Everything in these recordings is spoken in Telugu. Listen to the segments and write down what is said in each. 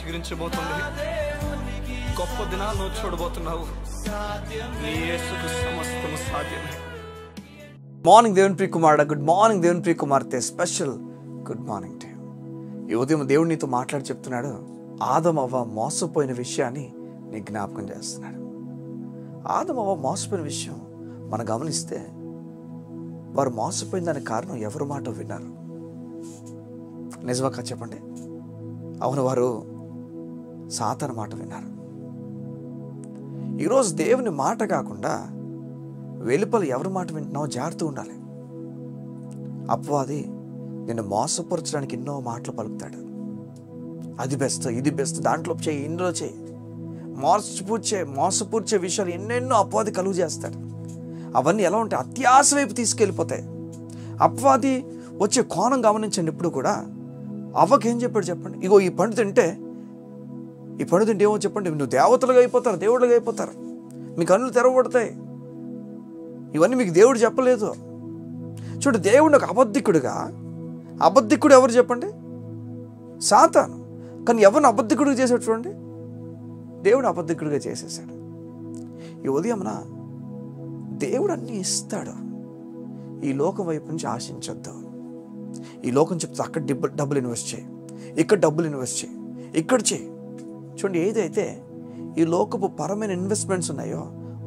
చిగురించబోతుంది. గొప్ప దినాలను చూడబోతున్నావు. నీ యేసుకు సమస్తము సాధ్యమే. మార్నింగ్ దేవుని ప్రియ కుమారుడా, గుడ్ మార్నింగ్ దేవుని ప్రియ కుమార్తె, special good morning to you. ఈ ఉదయం దేవుడు నీతో మాట్లాడి చెప్తున్నాడు, ఆదం అవ్వ మోసపోయిన విషయాన్ని నీ జ్ఞాపకం చేస్తున్నాడు. ఆదం అవ్వ మోసపోయిన విషయం మనం గమనిస్తే, వారు మోసపోయిన దానికి కారణం ఎవరి మాట విన్నారు? నిజమా చెప్పండి? అవును, వారు సాతాను మాట విన్నారు. ఈరోజు దేవుని మాట కాకుండా వెలుపల ఎవరి మాట వింటున్నావో జాగ్రత్తగా ఉండాలి. అపవాది నిన్ను మోసపరచడానికి ఎన్నో మాటలు పలుకుతాడు. అది బెస్ట్, ఇది బెస్ట్, దాంట్లో చేయి, ఇందులో చేయి, మోసపూర్చే విషయాలు ఎన్నెన్నో అపవాది కలుగు చేస్తాడు. అవన్నీ ఎలా ఉంటాయి? అత్యాశ వైపు తీసుకెళ్ళిపోతాయి. అపవాది వచ్చే కోణం గమనించండి. ఇప్పుడు కూడా అవ్వకేం చెప్పాడు చెప్పండి? ఇగో ఈ పండు తింటే ఏమో చెప్పండి, నువ్వు దేవతలుగా అయిపోతారు, దేవుళ్ళుగా అయిపోతారు, మీ కన్నులు తెరవబడతాయి. ఇవన్నీ మీకు దేవుడు చెప్పలేదు. చూడు, దేవుడు ఒక అబద్ధికుడు ఎవరు చెప్పండి? సాతాను. కానీ ఎవరిని అబద్ధికుడిగా చేశాడు చూడండి, దేవుడు అబద్ధికుడిగా చేసేసాడు. ఈ ఉదయమున దేవుడు అన్నీ ఇస్తాడు. ఈ లోకం వైపు నుంచి ఆశించొద్దు. ఈ లోకం చెప్తే అక్కడ డబ్బులు ఇన్వెస్ట్ చేయి, ఇక్కడ డబ్బులు ఇన్వెస్ట్ చేయి, ఇక్కడ చేయి. చూడండి, ఏదైతే ఈ లోకపు పరమైన ఇన్వెస్ట్మెంట్స్ ఉన్నాయో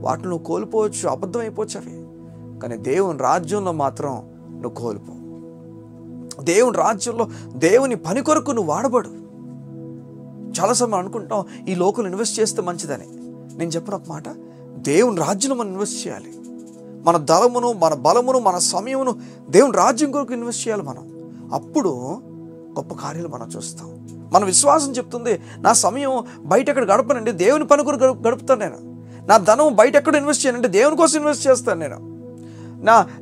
వాటిని నువ్వు కోల్పోవచ్చు, అబద్ధం అయిపోవచ్చు అవి. కానీ దేవుని రాజ్యంలో మాత్రం నువ్వు కోల్పో. దేవుని రాజ్యంలో దేవుని పని కొరకు నువ్వు వాడబడు. చాలా సమయం అనుకుంటాం ఈ లోకంలో ఇన్వెస్ట్ చేస్తే మంచిదని. నేను చెప్పిన ఒక మాట, దేవుని రాజ్యంలో మనం ఇన్వెస్ట్ చేయాలి. మన ధనమును, మన బలమును, మన సమయమును దేవుని రాజ్యం కొరకు ఇన్వెస్ట్ చేయాలి మనం. అప్పుడు గొప్ప కార్యాలు మనం చూస్తాం. మన విశ్వాసం చెప్తుంది, నా సమయం బయట ఎక్కడ గడపనండి, దేవుని పని కొరకు గడుపుతాను నేను. నా ధనం బయట ఎక్కడ ఇన్వెస్ట్ చేయనంటే దేవుని కోసం ఇన్వెస్ట్ చేస్తాను నేను.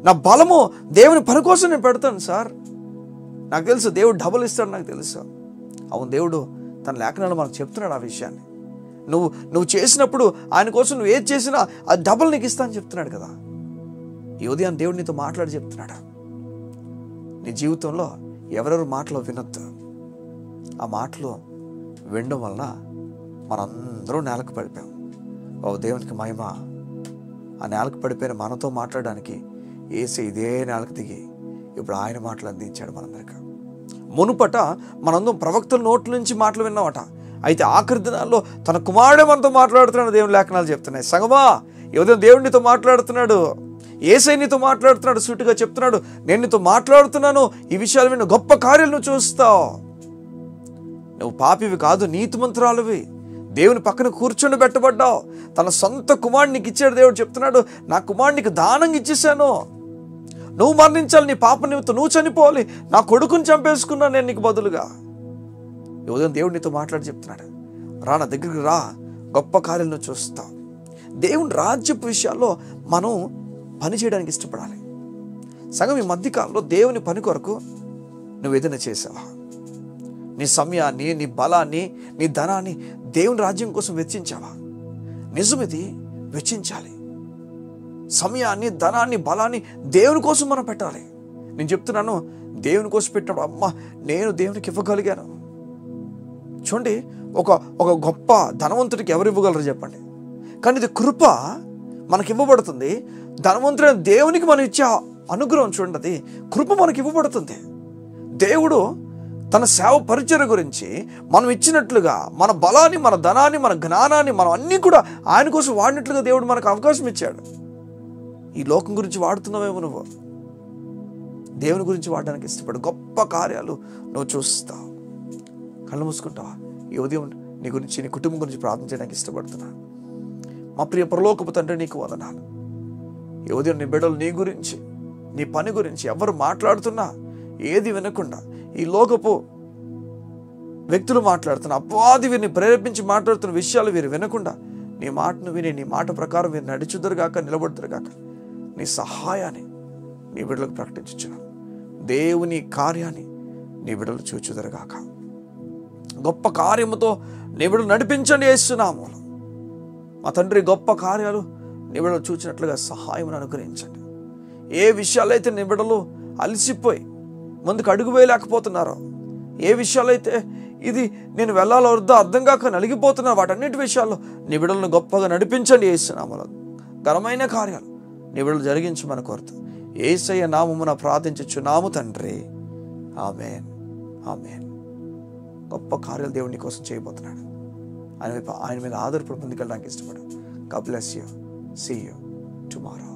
నా బలము దేవుని పని కోసం నేను పెడతాను సార్. నాకు తెలుసు దేవుడు డబుల్ ఇస్తాడు, నాకు తెలుసు. అవును, దేవుడు తన లేఖనాలు మనకు చెప్తున్నాడు ఆ విషయాన్ని. నువ్వు చేసినప్పుడు ఆయన కోసం నువ్వు ఏది చేసినా అది డబుల్ నీకు ఇస్తా అని చెప్తున్నాడు కదా. ఈ ఉదయం దేవుడు నీతో మాట్లాడి చెప్తున్నాడు, నీ జీవితంలో ఎవరెవరు మాటలు వినొద్దు. ఆ మాటలు వినడం వలన మనందరూ నేలకు పడిపోయాం. ఓ దేవునికి మహిమ. ఆ నేలకు పడిపోయిన మనతో మాట్లాడడానికి యేసు ఇదే నేలకు దిగి ఇప్పుడు ఆయన మాటలు అందించాడు మనందరికీ. మునుపట మనందరం ప్రవక్తల నోట్ల నుంచి మాటలు విన్నామట. అయితే ఆఖరి దినాల్లో తన కుమారుడే మనతో మాట్లాడుతున్నాడు, దేవుని లేఖనాలు చెప్తున్నాయి. సంగమా, ఈ ఉదయం దేవుడు నీతో మాట్లాడుతున్నాడు, యేసయ్య నీతో మాట్లాడుతున్నాడు, సూటిగా చెప్తున్నాడు, నేను నీతో మాట్లాడుతున్నాను, ఈ విషయాలు విన్న గొప్ప కార్యాలు నువ్వు చూస్తావు. నువ్వు పాపివి కాదు, నీతిమంతురాలువి, దేవుని పక్కన కూర్చొని పెట్టబడ్డావు. తన సొంత కుమారుడు నీకు ఇచ్చాడు. దేవుడు చెప్తున్నాడు, నా కుమారుడికి దానంగా ఇచ్చేసాను, నువ్వు మరణించాలి, నీ పాప నిమిత్తం నువ్వు చనిపోవాలి, నా కొడుకుని చంపేసుకున్నా నేను నీకు బదులుగా. ఈ ఉదయం దేవుడు నీతో మాట్లాడి చెప్తున్నాడు, రా, నా దగ్గరికి రా, గొప్ప కార్యాలు నువ్వు చూస్తావు. దేవుని రాజ్యపు విషయాల్లో మనం పని చేయడానికి ఇష్టపడాలి. సగం ఈ మధ్యకాలంలో దేవుని పని కొరకు నువ్వు ఏదైనా చేసావా? నీ సమయాన్ని, నీ బలాన్ని, నీ ధనాన్ని దేవుని రాజ్యం కోసం వెచ్చించావా? నిజమిది, వెచ్చించాలి. సమయాన్ని, ధనాన్ని, బలాన్ని దేవుని కోసం మనం పెట్టాలి. నేను చెప్తున్నాను, దేవుని కోసం పెట్టినప్పుడు అమ్మ నేను దేవునికి ఇవ్వగలిగాను. చూడండి, ఒక గొప్ప ధనవంతుడికి ఎవరు ఇవ్వగలరు చెప్పండి? కానీ ఇది కృప మనకి ఇవ్వబడుతుంది. ధనవంతుడైన దేవునికి మనం ఇచ్చే అనుగ్రహం చూడండి, అది కృప మనకి ఇవ్వబడుతుంది. దేవుడు తన సేవ పరిచర్య గురించి మనం ఇచ్చినట్లుగా మన బలాన్ని, మన ధనాన్ని, మన జ్ఞానాన్ని మనం అన్నీ కూడా ఆయన కోసం వాడినట్లుగా దేవుడు మనకు అవకాశం ఇచ్చాడు. ఈ లోకం గురించి వాడుతున్నావేమో, నువ్వు దేవుని గురించి వాడడానికి ఇష్టపడు. గొప్ప కార్యాలు నువ్వు చూస్తావు. కళ్ళు మూసుకుంటావా? ఈ ఉదయం నీ గురించి, నీ కుటుంబం గురించి ప్రార్థన చేయడానికి ఇష్టపడుతున్నాను. మా ప్రియ పరలోకపు తండ్రి, నీకు వందనాలు. ఈ ఉదయం నీ బిడ్డలు నీ గురించి, నీ పని గురించి ఎవరు మాట్లాడుతున్నా ఏది వినకుండా, ఈ లోకపు వ్యక్తులు మాట్లాడుతున్న అపవాది వీరిని ప్రేరేపించి మాట్లాడుతున్న విషయాలు వీరు వినకుండా నీ మాటను విని, నీ మాట ప్రకారం వీరు నడుచుదురుగాక, నిలబడుదురుగాక. నీ సహాయాన్ని నీ బిడ్డలకు ప్రకటించున్నాను. దేవుని కార్యాన్ని నీ బిడ్డలు చూచుదురుగాక. గొప్ప కార్యముతో నీ బిడ్డలు నడిపించండి యేసునామములో. మా తండ్రి, గొప్ప కార్యాలు నీ బిడ్డలు చూచినట్లుగా సహాయం అనుగ్రహించండి. ఏ విషయాలైతే నీ బిడ్డలు అలసిపోయి ముందుకు అడుగు వేయలేకపోతున్నారో, ఏ విషయాలైతే ఇది నేను వెళ్ళాలో వద్దో అర్థం కాక నలిగిపోతున్నాను. వాటన్నిటి విషయాల్లో నీ బిడ్డలను గొప్పగా నడిపించండి. యేసునామములో ఘనమైన కార్యాలు నీ బిడ్డలు జరిగించమని కోరుతూ యేసయ్య నామమున ప్రార్థించుచున్నాము తండ్రి. ఆమేన్, ఆమేన్. గొప్ప కార్యాలు దేవుని కోసం చేయబోతున్నాడు. ఆయన మీద ఆధారపడి ముందుకెళ్ళడానికి ఇష్టపడు. God bless you. See you tomorrow.